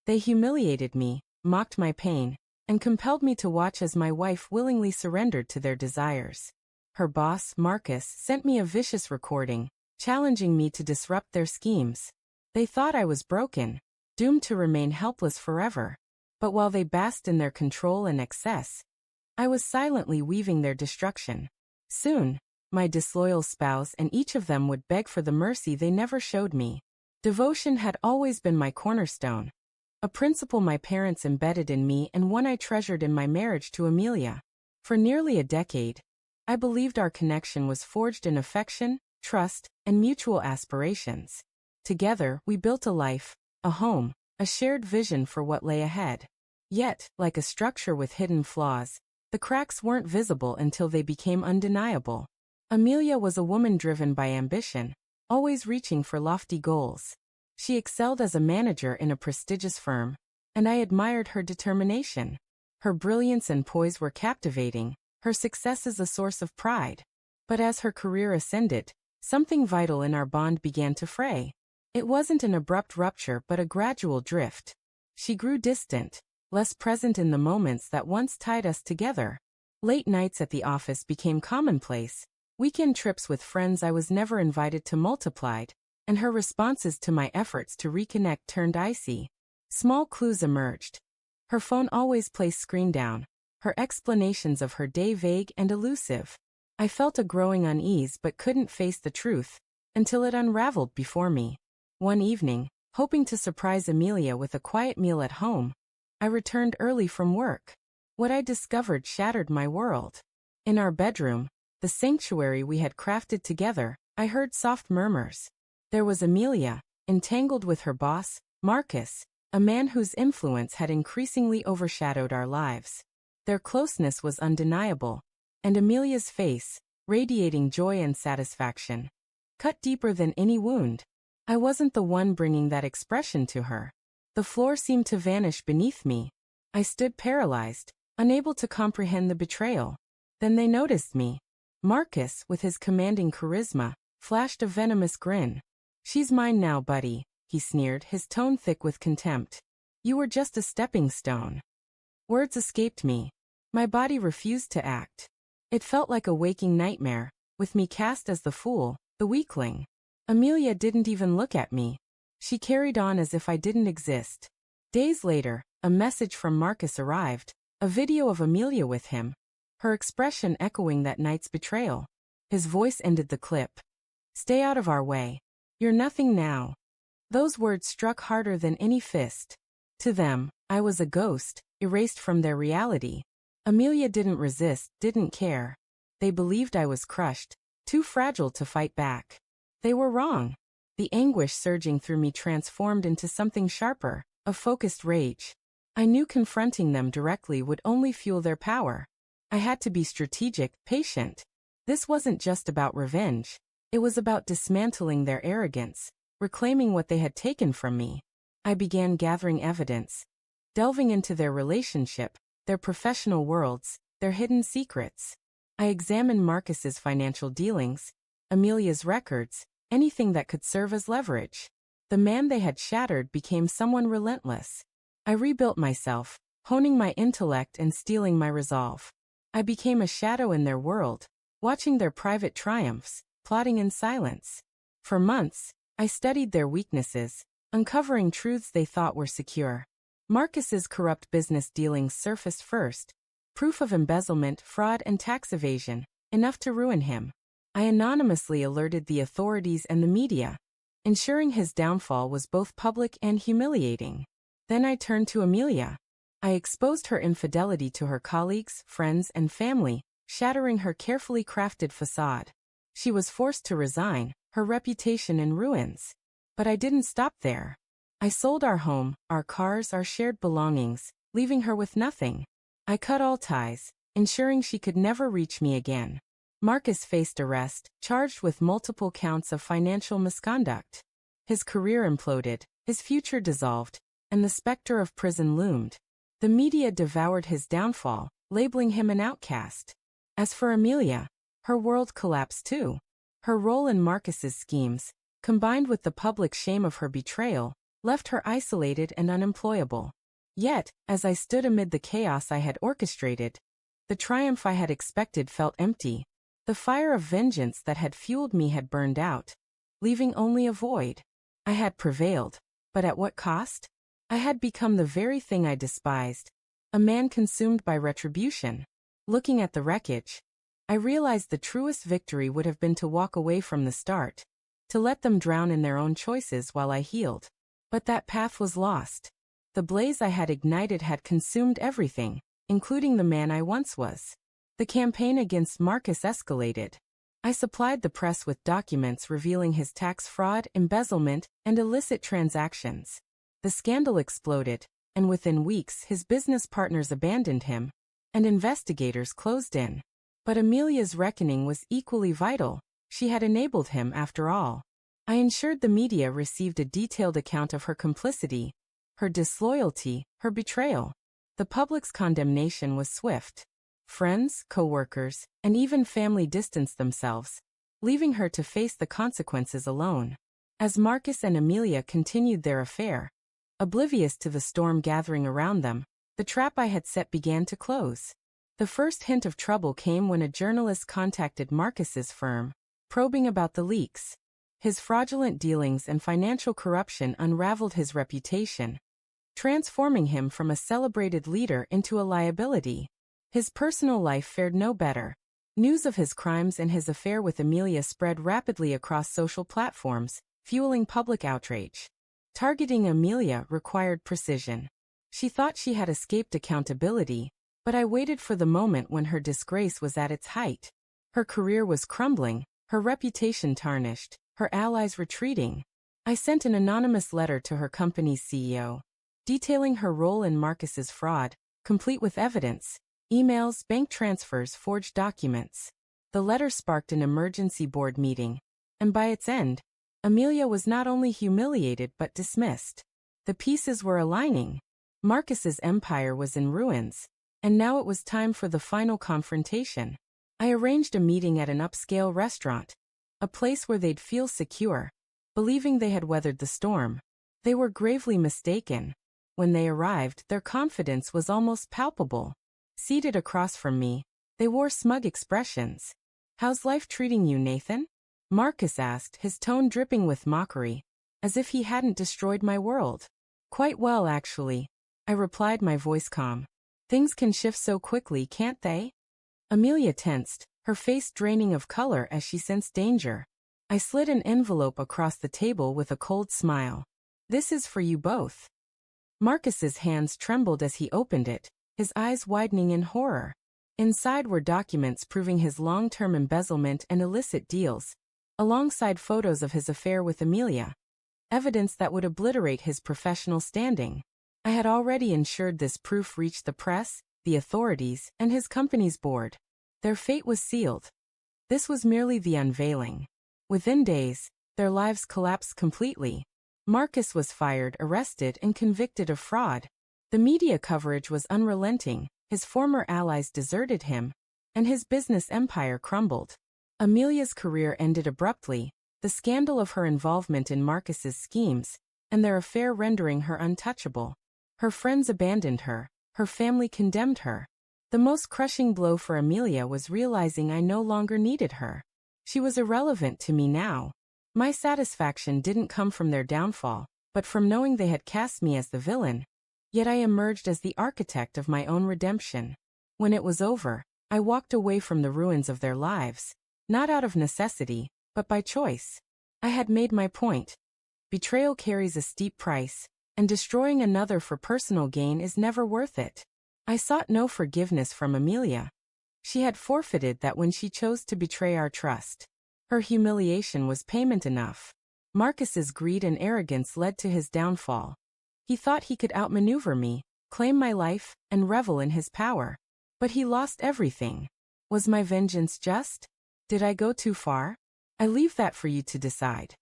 They humiliated me, mocked my pain, and compelled me to watch as my wife willingly surrendered to their desires. Her boss, Marcus, sent me a vicious recording, challenging me to disrupt their schemes. They thought I was broken, doomed to remain helpless forever. But while they basked in their control and excess, I was silently weaving their destruction. Soon, my disloyal spouse and each of them would beg for the mercy they never showed me. Devotion had always been my cornerstone, a principle my parents embedded in me and one I treasured in my marriage to Amelia. For nearly a decade, I believed our connection was forged in affection, trust, and mutual aspirations. Together, we built a life, a home, a shared vision for what lay ahead. Yet, like a structure with hidden flaws, the cracks weren't visible until they became undeniable. Amelia was a woman driven by ambition, always reaching for lofty goals. She excelled as a manager in a prestigious firm, and I admired her determination. Her brilliance and poise were captivating, her successes a source of pride. But as her career ascended, something vital in our bond began to fray. It wasn't an abrupt rupture but a gradual drift. She grew distant, less present in the moments that once tied us together. Late nights at the office became commonplace. Weekend trips with friends I was never invited to multiplied, and her responses to my efforts to reconnect turned icy. Small clues emerged. Her phone always placed screen down, her explanations of her day vague and elusive. I felt a growing unease but couldn't face the truth, until it unraveled before me. One evening, hoping to surprise Amelia with a quiet meal at home, I returned early from work. What I discovered shattered my world. In our bedroom, the sanctuary we had crafted together, I heard soft murmurs. There was Amelia, entangled with her boss, Marcus, a man whose influence had increasingly overshadowed our lives. Their closeness was undeniable, and Amelia's face, radiating joy and satisfaction, cut deeper than any wound. I wasn't the one bringing that expression to her. The floor seemed to vanish beneath me. I stood paralyzed, unable to comprehend the betrayal. Then they noticed me. Marcus, with his commanding charisma, flashed a venomous grin. "She's mine now, buddy," he sneered, his tone thick with contempt. "You were just a stepping stone." Words escaped me. My body refused to act. It felt like a waking nightmare, with me cast as the fool, the weakling. Amelia didn't even look at me. She carried on as if I didn't exist. Days later, a message from Marcus arrived, a video of Amelia with him, her expression echoing that night's betrayal. His voice ended the clip. "Stay out of our way. You're nothing now." Those words struck harder than any fist. To them, I was a ghost, erased from their reality. Amelia didn't resist, didn't care. They believed I was crushed, too fragile to fight back. They were wrong. The anguish surging through me transformed into something sharper, a focused rage. I knew confronting them directly would only fuel their power. I had to be strategic, patient. This wasn't just about revenge. It was about dismantling their arrogance, reclaiming what they had taken from me. I began gathering evidence, delving into their relationship, their professional worlds, their hidden secrets. I examined Marcus's financial dealings, Amelia's records, anything that could serve as leverage. The man they had shattered became someone relentless. I rebuilt myself, honing my intellect and steeling my resolve. I became a shadow in their world, watching their private triumphs, plotting in silence. For months, I studied their weaknesses, uncovering truths they thought were secure. Marcus's corrupt business dealings surfaced first, proof of embezzlement, fraud, and tax evasion, enough to ruin him. I anonymously alerted the authorities and the media, ensuring his downfall was both public and humiliating. Then I turned to Amelia. I exposed her infidelity to her colleagues, friends, and family, shattering her carefully crafted facade. She was forced to resign, her reputation in ruins. But I didn't stop there. I sold our home, our cars, our shared belongings, leaving her with nothing. I cut all ties, ensuring she could never reach me again. Marcus faced arrest, charged with multiple counts of financial misconduct. His career imploded, his future dissolved, and the specter of prison loomed. The media devoured his downfall, labeling him an outcast. As for Amelia, her world collapsed too. Her role in Marcus's schemes, combined with the public shame of her betrayal, left her isolated and unemployable. Yet, as I stood amid the chaos I had orchestrated, the triumph I had expected felt empty. The fire of vengeance that had fueled me had burned out, leaving only a void. I had prevailed, but at what cost? I had become the very thing I despised, a man consumed by retribution. Looking at the wreckage, I realized the truest victory would have been to walk away from the start, to let them drown in their own choices while I healed. But that path was lost. The blaze I had ignited had consumed everything, including the man I once was. The campaign against Marcus escalated. I supplied the press with documents revealing his tax fraud, embezzlement, and illicit transactions. The scandal exploded, and within weeks his business partners abandoned him, and investigators closed in. But Amelia's reckoning was equally vital. She had enabled him after all. I ensured the media received a detailed account of her complicity, her disloyalty, her betrayal. The public's condemnation was swift. Friends, co-workers, and even family distanced themselves, leaving her to face the consequences alone. As Marcus and Amelia continued their affair, oblivious to the storm gathering around them, the trap I had set began to close. The first hint of trouble came when a journalist contacted Marcus's firm, probing about the leaks. His fraudulent dealings and financial corruption unraveled his reputation, transforming him from a celebrated leader into a liability. His personal life fared no better. News of his crimes and his affair with Amelia spread rapidly across social platforms, fueling public outrage. Targeting Amelia required precision. She thought she had escaped accountability, but I waited for the moment when her disgrace was at its height. Her career was crumbling, her reputation tarnished, her allies retreating. I sent an anonymous letter to her company's CEO, detailing her role in Marcus's fraud, complete with evidence. Emails, bank transfers, forged documents. The letter sparked an emergency board meeting, and by its end, Amelia was not only humiliated but dismissed. The pieces were aligning. Marcus's empire was in ruins, and now it was time for the final confrontation. I arranged a meeting at an upscale restaurant, a place where they'd feel secure, believing they had weathered the storm. They were gravely mistaken. When they arrived, their confidence was almost palpable. Seated across from me, they wore smug expressions. "How's life treating you, Nathan?" Marcus asked, his tone dripping with mockery, as if he hadn't destroyed my world. "Quite well, actually," I replied, my voice calm. "Things can shift so quickly, can't they?" Amelia tensed, her face draining of color as she sensed danger. I slid an envelope across the table with a cold smile. "This is for you both." Marcus's hands trembled as he opened it, his eyes widening in horror. Inside were documents proving his long-term embezzlement and illicit deals, alongside photos of his affair with Amelia. Evidence that would obliterate his professional standing. I had already ensured this proof reached the press, the authorities, and his company's board. Their fate was sealed. This was merely the unveiling. Within days, their lives collapsed completely. Marcus was fired, arrested, and convicted of fraud. The media coverage was unrelenting, his former allies deserted him, and his business empire crumbled. Amelia's career ended abruptly, the scandal of her involvement in Marcus's schemes, and their affair rendering her untouchable. Her friends abandoned her, her family condemned her. The most crushing blow for Amelia was realizing I no longer needed her. She was irrelevant to me now. My satisfaction didn't come from their downfall, but from knowing they had cast me as the villain. Yet I emerged as the architect of my own redemption. When it was over, I walked away from the ruins of their lives, not out of necessity, but by choice. I had made my point. Betrayal carries a steep price, and destroying another for personal gain is never worth it. I sought no forgiveness from Amelia. She had forfeited that when she chose to betray our trust. Her humiliation was payment enough. Marcus's greed and arrogance led to his downfall. He thought he could outmaneuver me, claim my life, and revel in his power. But he lost everything. Was my vengeance just? Did I go too far? I leave that for you to decide.